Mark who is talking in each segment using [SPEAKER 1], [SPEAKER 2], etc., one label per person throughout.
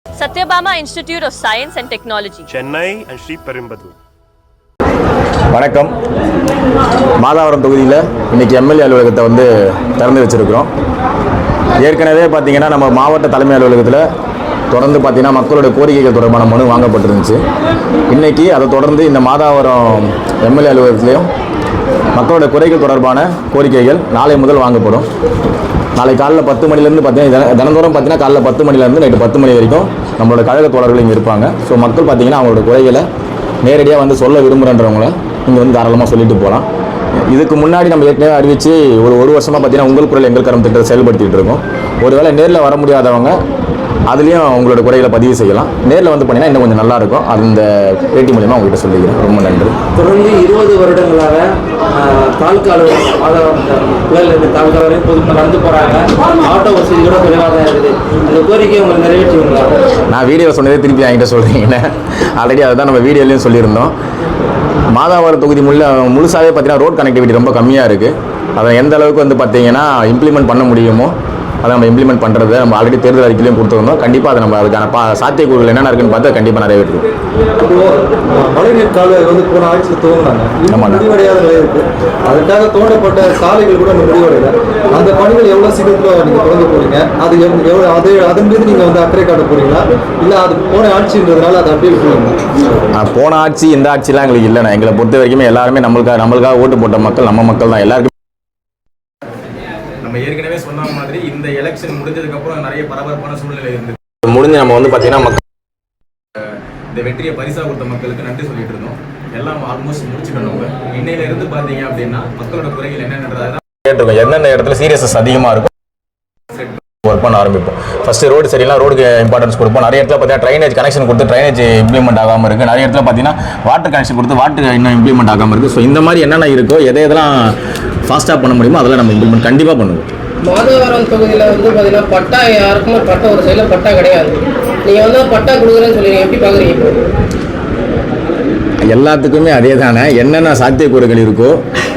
[SPEAKER 1] Satyabama Institute of Science and Technology,
[SPEAKER 2] Chennai and Sri Perumbudur.
[SPEAKER 3] வணக்கம். மாதாவரம் தொகுதியில் இன்றைக்கி MLA அலுவலகத்தை திறந்து வச்சுருக்கிறோம். ஏற்கனவே பார்த்திங்கன்னா நம்ம மாவட்ட தலைமை அலுவலகத்தில் தொடர்ந்து பார்த்திங்கன்னா மக்களோட கோரிக்கைகள் தொடர்பான மனு வாங்கப்பட்டிருந்துச்சு. இன்றைக்கி அதை தொடர்ந்து இந்த மாதாவரம் எம்எல்ஏ அலுவலகத்திலையும் மக்களோட குறைகள் தொடர்பான கோரிக்கைகள் நாளை முதல் வாங்கப்படும். நாளை காலையில் 10 மணிலேருந்து பார்த்தீங்கன்னா தினந்தோறும் பார்த்தீங்கன்னா காலையில் 10 மணிலேருந்து நைட்டு 10 மணி வரைக்கும் நம்மளோட கழக தோழர்கள் இங்கே இருப்பாங்க. ஸோ மக்கள் பார்த்திங்கன்னா அவங்களோட குறைகளை நேரடியாக சொல்ல விரும்புகிறன்றவங்கள இங்கே தாராளமாக சொல்லிட்டு போகலாம். இதுக்கு முன்னாடி நம்ம ஏற்கனவே அறிவித்து ஒரு வருஷமாக பார்த்தீங்கன்னா உங்கள் குரல் எங்கள் கரம் திட்டத்தை செயல்படுத்திகிட்டு இருக்கோம். ஒருவேளை நேரில் வர முடியாதவங்க அதுலேயும் அவங்களோட குறைகளை பதிவு செய்யலாம். நேரில் பண்ணிங்கன்னா இன்னும் கொஞ்சம் நல்லாயிருக்கும். அது இந்த பேட்டி மூலிமா உங்கள்கிட்ட சொல்லிக்கிறேன். ரொம்ப நன்றி.
[SPEAKER 4] தொடர்ந்து 20 வருடங்களாக தாலுக்கா தாலுக்கா வரையும் பொதுமக்கள் நடந்து போகிறாங்க. ஆட்டோ வசதி கூட குறைவாக தான் இருக்குது. அந்த கோரிக்கையை உங்களுக்கு நிறைவேற்றுவீங்களா? நான்
[SPEAKER 3] வீடியோ சொன்னதே திருப்பி என்கிட்ட சொல்கிறீங்கன்னு ஆல்ரெடி அதை தான் நம்ம வீடியோலையும் சொல்லியிருந்தோம். மாதாவரம் தொகுதி முழுசாகவே பார்த்தீங்கன்னா ரோட் கனெக்டிவிட்டி ரொம்ப கம்மியாக இருக்குது. அதை எந்த அளவுக்கு பார்த்தீங்கன்னா இம்ப்ளிமெண்ட் பண்ண முடியுமோ அதை நம்ம இம்ப்ளிமெண்ட் பண்ணுறது நம்ம ஆல்ரெடி தேர்தல் அறிக்கையிலையும் கொடுத்துருந்தோம். கண்டிப்பாக அதை நம்ம அதுக்கான சாத்தியக்கூறுகள் என்னென்ன இருக்குன்னு பார்த்து கண்டிப்பாக நிறைவேற்றுவோம்.
[SPEAKER 4] மழைநீர் கால்வாய் போன ஆட்சியில் தோணுனாங்க, முடிவடையாத நிலை இருக்குது. அதுக்காக தோண்டப்பட்ட சாலைகள் கூட முடிவடையல. அந்த பணிகள் எவ்வளோ சீக்கிரத்தில் நீங்கள் தொடங்க போகிறீங்க? அது எவ்வளோ அதன் மீது நீங்கள் அக்கறை காட்ட போகிறீங்களா, இல்லை அது போன ஆட்சின்றதுனால அதை அப்படியே விட்டுருவீங்க?
[SPEAKER 3] போன ஆட்சி இந்த ஆட்சிலாம் எங்களுக்கு இல்லைண்ணா. எங்களை பொறுத்த வரைக்குமே எல்லாருமே நம்மளுக்காக ஓட்டு போட்ட மக்கள் நம்ம மக்கள் தான். எல்லாருக்கும்
[SPEAKER 5] நம்ம ஏற்கனவே சொன்ன மாதிரி இந்த எலெக்ஷன் முடிஞ்சதுக்கப்புறம் நிறைய பரபரப்பான சூழ்நிலை இருந்தது.
[SPEAKER 3] முடிஞ்சு நம்ம பார்த்தீங்கன்னா
[SPEAKER 5] இந்த வெற்றியை பரிசா கொடுத்த மக்களுக்கு நன்றி சொல்லிட்டு இருந்தோம். எல்லாம் ஆல்மோஸ்ட் முடிச்சுக்கணும். இன்னையில இருந்து பார்த்தீங்க அப்படின்னா மக்களோட குறைகள் என்னென்னதை
[SPEAKER 3] கேட்டிருக்கோம். எந்தெந்த இடத்துல சீரியஸஸ் அதிகமாக இருக்கும் ஒர்க் பண்ண ஆரம்பிப்போம். ஃபஸ்ட்டு ரோடு சரியில்லை, ரோடுக்கு இம்பார்ட்டன்ஸ் கொடுப்போம். நிறைய இடத்துல பார்த்தீங்கன்னா ட்ரைனேஜ் கனெக்ஷன் கொடுத்து ட்ரைனேஜ் இம்ப்ளிமெண்ட் ஆகாமல் இருக்குது. நிறைய இடத்துல பார்த்தீங்கன்னா வாட்டர் கனெக்ஷன் கொடுத்து வாட்டர் இன்னும் இம்ப்ளிமெண்ட் ஆகாமல் இருக்குது. ஸோ இந்த மாதிரி என்னென்ன இருக்கோ எதெல்லாம் ஃபாஸ்ட்டாக பண்ண முடியுமோ அதெல்லாம் நம்ம இம்ப்ளிமெண்ட் கண்டிப்பாக பண்ணுவோம்.
[SPEAKER 6] மாதவரம் தொகுதியில் பார்த்தீங்கன்னா பட்டா யாருக்குமே பட்டா ஒரு சைடில் பட்டா கிடையாது. நீங்கள் பட்டா கொடுக்குறேன்னு சொல்லுவீங்க, எப்படி பார்க்குறீங்க?
[SPEAKER 3] எல்லாத்துக்குமே அதே தானே. என்னென்ன சாத்தியக்கூறுகள் இருக்கோ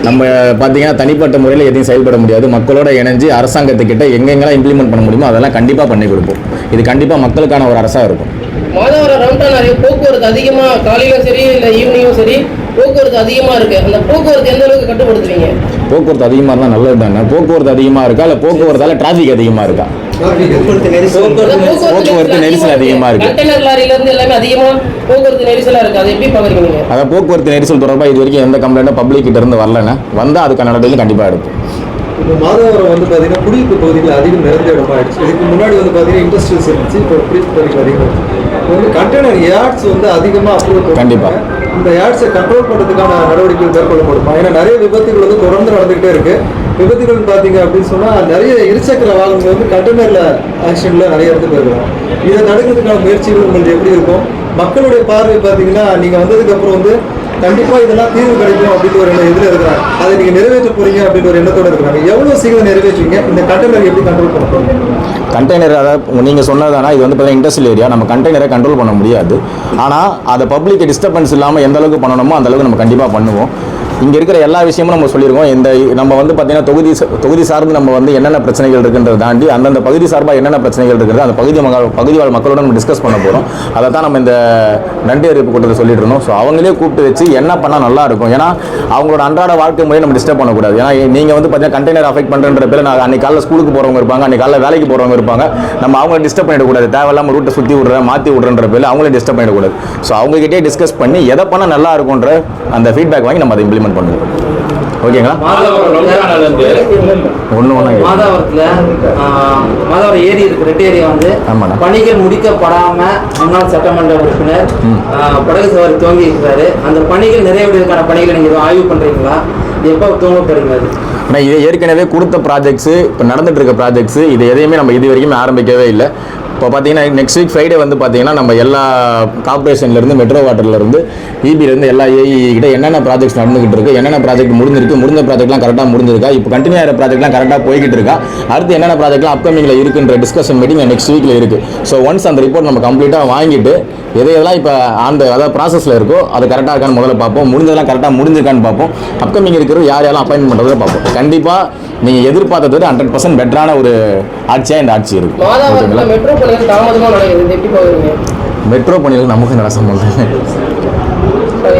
[SPEAKER 3] நம்ம பார்த்தீங்கன்னா தனிப்பட்ட முறையில் எதையும் செயல்பட முடியாது. மக்களோட இணைஞ்சு அரசாங்கத்துக்கிட்ட எங்கெங்கெல்லாம் இம்ப்ளிமெண்ட் பண்ண முடியுமோ அதெல்லாம் கண்டிப்பாக பண்ணி கொடுப்போம். இது கண்டிப்பாக மக்களுக்கான ஒரு அரசாக இருக்கும்.
[SPEAKER 6] மாதவரம் ரவுண்டா நிறைய போக்குவரத்து அதிகமாக காலையிலும் சரி இல்லை ஈவினிங்கும் சரி போக்குவரத்து அதிகமாக இருக்குது. அந்த போக்குவரத்து எந்த அளவுக்கு கட்டுப்படுத்துவீங்க?
[SPEAKER 3] போக்குவரத்து அதிகமாக இருந்தால் நல்லது தானே. போக்குவரத்து அதிகமாக இருக்கா இல்லை போக்குவரத்தால் டிராஃபிக் அதிகமாக இருக்கா? போக்குவரத்து நெரிசல் அதிகமாக இருக்கு.
[SPEAKER 6] கண்டெய்னர் லாரியில இருந்து எல்லாமே அதிகமாக போக்குவரத்து நெரிசலாக இருக்குது. அதை எப்படி பார்க்குறீங்க?
[SPEAKER 3] அதான் போக்குவரத்து நெரிசல் தொடர்பாக இது வரைக்கும் எந்த கம்ப்ளைண்ட்டும் பப்ளிக் கிட்ட இருந்து வரலன்னா வந்தால் அதுக்கான நடவடிக்கை கண்டிப்பாக எடுக்கும்.
[SPEAKER 4] இப்போ மாதவரம் பார்த்தீங்கன்னா குடியிருப்பு பகுதியில் அதிகம் நிறைந்த இடமாயிடுச்சு. இதுக்கு முன்னாடி பார்த்தீங்கன்னா இண்டஸ்ட்ரியல்ஸ் இருந்துச்சு. இப்போ குடியிருப்பு பகுதிகள் அதிகம் கண்டெய்னர் யார்ட்ஸ் அதிகமாக அப்ரூவல்.
[SPEAKER 3] கண்டிப்பாக
[SPEAKER 4] இந்த யார்ட்ஸை கண்ட்ரோல் பண்ணுறதுக்கான நடவடிக்கைகள் மேற்கொள்ளப்படுமா? ஏன்னா நிறைய விபத்துகள் தொடர்ந்து நடந்துகிட்டே இருக்கு. விபத்துகள் பார்த்தீங்க அப்படின்னு சொன்னால் நிறைய இருசக்கர வாகனங்கள் கண்டெய்னரில் ஆக்சிடென்ட்ல நிறைய இடத்துக்கு இருக்கிறோம். இதை தடுக்கிறதுக்கான முயற்சிகள் உங்களுக்கு எப்படி இருக்கும்? மக்களுடைய பார்வை பார்த்தீங்கன்னா நீங்கள் வந்ததுக்கப்புறம் கண்டிப்பாக இதெல்லாம் தீர்வு கிடைக்கும் அப்படின்னு ஒரு எதில் இருக்கிறாங்க. அதை நீங்கள் நிறைவேற்ற போறீங்க அப்படின்னு ஒரு எண்ணத்தோடு இருக்கிறாங்க. எவ்வளோ சீக்கிரம் நிறைவேற்றுவீங்க? இந்த கண்டெய்னர் எப்படி கண்ட்ரோல் பண்ண போறீங்க?
[SPEAKER 3] கண்டெய்னர் அதாவது நீங்கள் சொன்னதானா இது பார்த்தீங்கன்னா இண்டஸ்ட்ரியல் ஏரியா. நம்ம கண்டெய்னரை கண்ட்ரோல் பண்ண முடியாது. ஆனால் அதை பப்ளிக் டிஸ்டர்பன்ஸ் இல்லாமல் எந்த அளவுக்கு பண்ணணுமோ அந்த அளவுக்கு நம்ம கண்டிப்பாக பண்ணுவோம். இங்கே இருக்கிற எல்லா விஷயமும் நம்ம சொல்லியிருக்கோம். இந்த நம்ம பார்த்தீங்கன்னா தொகுதி சார்ந்து நம்ம என்னென்ன பிரச்சனைகள் இருக்குன்றதை தாண்டி அந்தந்த பகுதி சார்பாக என்னென்ன பிரச்சனைகள் இருக்குது அந்த பகுதி வாழ் மக்களோட நம்ம டிஸ்கஸ் பண்ண போகிறோம். அதை தான் நம்ம இந்த நன்றி அறிவிப்பு கூட்டத்தை சொல்லிட்டு இருந்தோம். ஸோ அவங்களே கூப்பிட்டு வச்சு என்ன பண்ணால் நல்லா இருக்கும். ஏன்னா அவங்களோட அன்றாட வாழ்க்கை முறையை நம்ம டிஸ்டர்ப் பண்ணக்கூடாது. ஏன்னா நீங்கள் பார்த்தீங்கன்னா கண்டெய்னர் அஃபெக்ட் பண்ணுற பேர் நான் அன்றைக்கி காலையில் ஸ்கூலுக்கு போகிறவங்க இருப்பாங்க, அன்றைக்கி காலையில் வேலைக்கு போகிறவங்க இருப்பாங்க. நம்ம அவங்கள டிஸ்டர்ப் பண்ணிடக்கூடாது. தேவையில்லாமல் ரூட்டை சுற்றி விட்றேன் மாற்றி விட்றன்ற பேர் அவங்களே டிஸ்டர்ப் பண்ணிடக்கூடாது. ஸோ அவங்ககிட்டே டிஸ்கஸ் பண்ணி எதை பண்ணால் நல்லா இருக்குன்ற அந்த ஃபீட்பேக் வாங்கி நம்ம அதை இம்ப்ளிமெண்ட் பண்ணுவோம். ஓகேங்களா?
[SPEAKER 4] மாதவரத்தில் மாதவரம் ஏரி இருக்கு, ரெட் ஏரியா பணிகள் முடிக்கப்படாம முன்னாள் சட்டமன்ற உறுப்பினர் படகு சவாரி துவங்கி இருக்கிறாரு. அந்த பணிகள் நிறைவேறதுக்கான பணிகளை நீங்க ஆய்வு பண்றீங்களா? எப்போ துவங்க போறீங்க?
[SPEAKER 3] ஆனால் இது ஏற்கனவே கொடுத்த ப்ராஜெக்ட்ஸு இப்போ நடந்துட்டு இருக்க ப்ராஜெக்ட்ஸு இது எதையுமே நம்ம இது வரைக்கும் ஆரம்பிக்கவே இல்லை. இப்போ பார்த்தீங்கன்னா நெக்ஸ்ட் வீக் ஃப்ரைடே பார்த்தீங்கன்னா நம்ம எல்லா கார்பரேஷன்லேருந்து மெட்ரோ வாட்டர்லேருந்து இபிலேருந்து எல்லா ஏஇ கிட்ட என்னென்ன ப்ராஜெக்ட்ஸ் நடந்துகிட்டு இருக்குது, என்னென்ன ப்ராஜெக்ட் முடிஞ்சிருக்கு, முடிஞ்ச ப்ராஜெக்ட்லாம் கரெக்டாக முடிஞ்சிருக்கா, இப்போ கண்டினியூ ஆகிற ப்ராஜெக்ட்லாம் கரெக்டாக போய்கிட்டு இருக்கா, அடுத்து என்னென்ன ப்ராஜெக்ட்லாம் அப்கமிங்கில் இருக்குன்ற டிஸ்கஷன் மீட்டிங் நெக்ஸ்ட் வீக்கில் இருக்குது. ஸோ ஒன்ஸ் அந்த ரிப்போர்ட் நம்ம கம்ப்ளீட்டாக வாங்கிட்டு எதையெல்லாம் இப்போ அதாவது ப்ராசஸில் இருக்கோ அது கரெக்டாக இருக்கான்னு முதல்ல பார்ப்போம். முடிஞ்சதெல்லாம் கரெக்டாக முடிஞ்சிருக்கான்னு பார்ப்போம். அப்கமிங் இருக்கிறது யார் யாரெல்லாம் அப்பாயின்மெண்ட் பண்ணுறதை பார்ப்போம். கண்டிப்பாக நீங்கள் எதிர்பார்த்தது விட 100% பெட்டரான ஒரு ஆட்சியாக இந்த ஆட்சி இருக்குது.
[SPEAKER 6] மாதாவரத்தில் மெட்ரோ பணிகள் தாமதமாக நடக்குது, இது எப்படி பார்க்குறீங்க?
[SPEAKER 3] மெட்ரோ பணிகள் நமக்கு நட சம்பந்தம்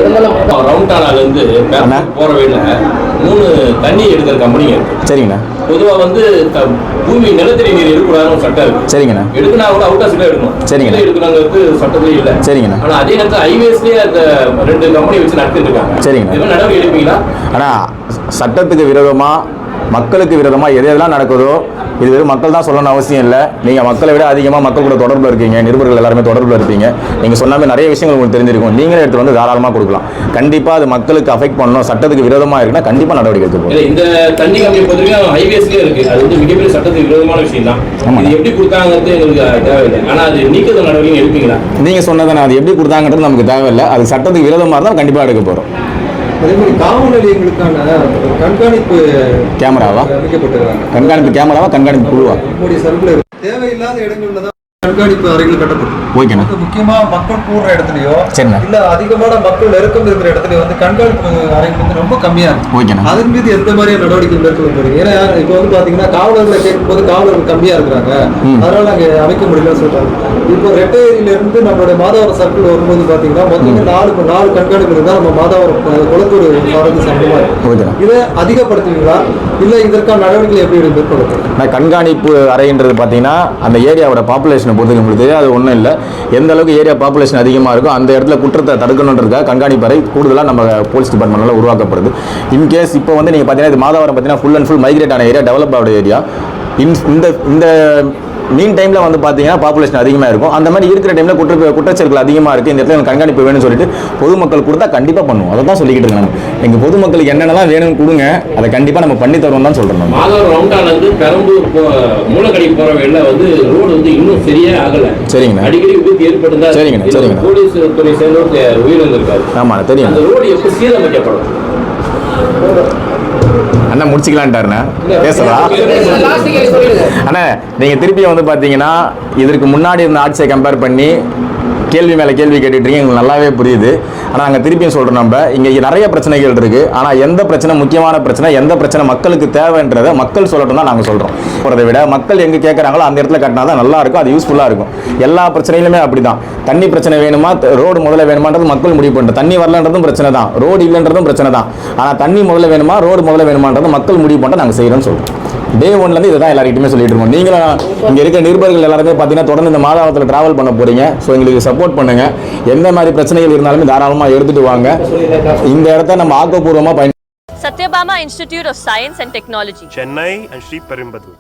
[SPEAKER 6] இருந்தாலும்
[SPEAKER 7] ரவுண்டானாலேருந்து போகிற வழியில் 3 தண்ணி எடுக்கிற கம்பெனிங்க இருக்கு.
[SPEAKER 3] சரிங்கண்ணா.
[SPEAKER 7] பொதுவாக வந்து பூமி நிலத்தடி நீர் எடுக்கக்கூடாதுன்னு ஒரு சட்டம் இருக்கு.
[SPEAKER 3] சரிங்கண்ணா.
[SPEAKER 7] எடுக்கணும் கூட அவுட் ஆஃப் எடுக்கணும்.
[SPEAKER 3] சரிங்கண்ணா.
[SPEAKER 7] எடுக்கணுங்கிறது சட்டத்திலே இல்லை.
[SPEAKER 3] சரிங்கண்ணா.
[SPEAKER 7] ஆனால் அதே நேரத்தில் ஹைவேஸ்லேயே அந்த 2 கம்பெனி வச்சு நடத்திட்டு இருக்காங்க.
[SPEAKER 3] சரிங்கண்ணா.
[SPEAKER 7] இது நடவடிக்கை எடுப்பீங்களா?
[SPEAKER 3] ஆனால் சட்டத்துக்கு விரோதமாக மக்களுக்கு விரோதமாக எதெல்லாம் நடக்குதோ இது வெறும் மக்கள் தான் சொல்லணும்னு அவசியம் இல்லை. நீங்கள் மக்களை விட அதிகமாக மக்கள் கூட தொடர்பில் இருக்கீங்க, நிருபர்கள் எல்லாருமே தொடர்பில் இருப்பீங்க. நீங்கள் சொன்னாமே நிறைய விஷயங்கள் உங்களுக்கு தெரிஞ்சிருக்கும். நீங்களே எடுத்து வந்து தாராளமாக கொடுக்கலாம். கண்டிப்பாக அது மக்களுக்கு அஃபெக்ட் பண்ணணும், சட்டத்துக்கு விரோதமாக இருக்குன்னா கண்டிப்பாக நடவடிக்கை எடுத்துப்போம்.
[SPEAKER 7] இந்த தண்ணி கம்பெனி பொறுத்தவரைக்கும் ஹைவேஸ்லேயே இருக்குது. அது வந்து மிகப்பெரிய சட்டத்துக்கு விரோதமான விஷயம் தான். இது எப்படி கொடுத்தாங்கிறது எங்களுக்கு தேவையில்லை. ஆனால் அது நீக்க நடவடிக்கை எடுப்பீங்களா?
[SPEAKER 3] நீங்கள் சொன்னதை அது எப்படி கொடுத்தாங்கன்றது நமக்கு தேவையில்லை. அது சட்டத்துக்கு விரோதமாக இருந்தால் கண்டிப்பாக எடுக்க போகிறோம்.
[SPEAKER 4] அதே மாதிரி காவல் நிலையங்களுக்கான கண்காணிப்பு
[SPEAKER 3] கேமராவா
[SPEAKER 4] அமைக்கப்பட்டிருக்காங்க.
[SPEAKER 3] கண்காணிப்பு கேமராவா கண்காணிப்பு குழுவா?
[SPEAKER 4] நம்முடைய சர்க்குலர் தேவையில்லாத இடங்கள்ல தான் கண்காணிப்பு அறைகள் கட்டப்படும்.
[SPEAKER 3] ஓகேண்ணா.
[SPEAKER 4] முக்கியமா மக்கள் கூடுற இடத்துலயோ
[SPEAKER 3] சரிண்ணா.
[SPEAKER 4] இல்ல அதிகமான மக்கள் நெருக்கம் இருக்கிற இடத்துல வந்து கண்காணிப்பு அறைகள் வந்து ரொம்ப கம்மியா இருக்கும்.
[SPEAKER 3] ஓகேண்ணா.
[SPEAKER 4] அதன் மீது எந்த மாதிரியான நடவடிக்கை மேற்கொள்ள போறீங்க? ஏன்னா இப்ப வந்து பாத்தீங்கன்னா காவலர்களை கேட்கும் போது காவலர்கள் கம்மியா இருக்கிறாங்க, அதனால அங்க அமைக்க முடியலன்னு சொல்றாங்க. இப்போ ரெட்டையில இருந்து நம்மளுடைய மாதாவரம் சர்க்கிள் வரும்போது பாத்தீங்கன்னா மொத்தமே 4 கண்காணிப்பு இருந்தா நம்ம மாதாவரம் குளத்தூர் சாரதி சம்பந்தமா இருக்கும். இதை அதிகப்படுத்துவீங்களா இல்ல இதற்கான நடவடிக்கை எப்படி மேற்கொள்ள?
[SPEAKER 3] கண்காணிப்பு அறைன்றது பார்த்தீங்கன்னா அந்த ஏரியாவோட பாப்புலேஷனை பொறுத்து உங்களுக்கு தெரியாது. அது ஒன்றும் இல்லை. எந்த அளவுக்கு ஏரியா பாப்புலேஷன் அதிகமாக இருக்கும் அந்த இடத்துல குற்றத்தை தடுக்கணுன்றதுக்காக கண்காணிப்பு அறை கூடுதலாக நம்ம போலீஸ் டிபார்ட்மெண்ட்டில் உருவாக்கப்படுது. இன்கேஸ் இப்போ வந்து நீங்கள் பார்த்தீங்கன்னா இது மாதாவரம் பார்த்தீங்கன்னா ஃபுல் அண்ட் ஃபுல் மைக்ரேட் ஆன ஏரியா, டெவலப் ஆகிற ஏரியா. இந்த மீன் டைமில் வந்து பார்த்தீங்கன்னா பாப்புலேஷன் அதிகமாக இருக்கும். அந்த மாதிரி இருக்கிற டைமில் குற்றச்செயல்கள் அதிகமாக இருக்குது. இந்த இடத்துல கண்காணிப்பு வேணும்னு சொல்லிட்டு பொதுமக்கள் கொடுத்தா கண்டிப்பாக பண்ணுவோம். அதை தான் சொல்லிக்கிட்டு இருக்காங்க. எங்கள் பொதுமக்களுக்கு என்னென்னலாம் வேணும்னு கொடுங்க, அதை கண்டிப்பாக நம்ம பண்ணி தருவோம் தான் சொல்கிறோம்.
[SPEAKER 7] மாதவரம் ரவுண்டானது பெரம்பூர் மூலக்கடை போகிற வழியில் வந்து ரோடு வந்து இன்னும் சரியே ஆகலை.
[SPEAKER 3] சரிங்கண்ணா.
[SPEAKER 7] அடிக்கடி விபத்து ஏற்படுதா?
[SPEAKER 3] சரிங்கண்ணா. சரிங்கண்ணா.
[SPEAKER 7] போலீஸ் துறை சேர்ந்தவர் உயிரிழந்திருக்காரு.
[SPEAKER 3] ஆமாம் தெரியும்.
[SPEAKER 7] அந்த ரோடு எப்போ சீரமைக்கப்படும்?
[SPEAKER 3] அண்ணா முடிச்சுக்கலான்ட்டாருண்ணா. பேசவா அண்ணா? நீங்கள் திருப்பியும் வந்து பார்த்தீங்கன்னா இதற்கு முன்னாடி இருந்த ஆட்சியை கம்பேர் பண்ணி கேள்வி மேலே கேள்வி கேட்டுட்ருக்கீங்க. எங்களுக்கு நல்லாவே புரியுது. ஆனால் அங்கே திருப்பியும் சொல்கிறோம், நம்ம இங்கே நிறைய பிரச்சனைகள் இருக்குது. ஆனால் எந்த பிரச்சனை முக்கியமான பிரச்சனை, எந்த பிரச்சனை மக்களுக்கு தேவைன்றதை மக்கள் சொல்லட்டும் தான் நாங்கள் சொல்கிறோம். போகிறத விட மக்கள் எங்கே கேட்குறாங்களோ அந்த இடத்துல கட்டினா தான் நல்லாயிருக்கும், அது யூஸ்ஃபுல்லாக இருக்கும். எல்லா பிரச்சனையிலுமே அப்படி தான். தண்ணி பிரச்சனை வேணுமா, ரோடு முதல்ல வேணுமான்றது மக்கள் முடிவு பண்ணுறது. தண்ணி வரலன்றதும் பிரச்சனை தான், ரோடு இல்லைன்றதும் பிரச்சனை தான். ஆனால் தண்ணி முதல்ல வேணுமா, ரோடு முதல்ல வேணுமான்றது மக்கள் முடிவு பண்ணிட்டு நாங்கள் செய்கிறோம்னு சொல்கிறோம். டே ஒன்லேருந்து இதை தான் எல்லாருக்கிட்டுமே சொல்லிட்டு இருக்கோம். நீங்களும் இங்கே இருக்க நிருபர்கள் எல்லாருமே பார்த்தீங்கன்னா தொடர்ந்து இந்த மாதாவரத்தில் ட்ராவல் பண்ண போகிறீங்க. ஸோ எங்களுக்கு சப்போர்ட் பண்ணுங்கள். எந்த மாதிரி பிரச்சனைகள் இருந்தாலுமே தாராளமாக எடுத்துகிட்டு வாங்க. இந்த இடத்த நம்ம ஆக்கப்பூர்வமாக
[SPEAKER 1] Satyabama Institute of Science and Technology,
[SPEAKER 2] Chennai and Sri Perumbudur.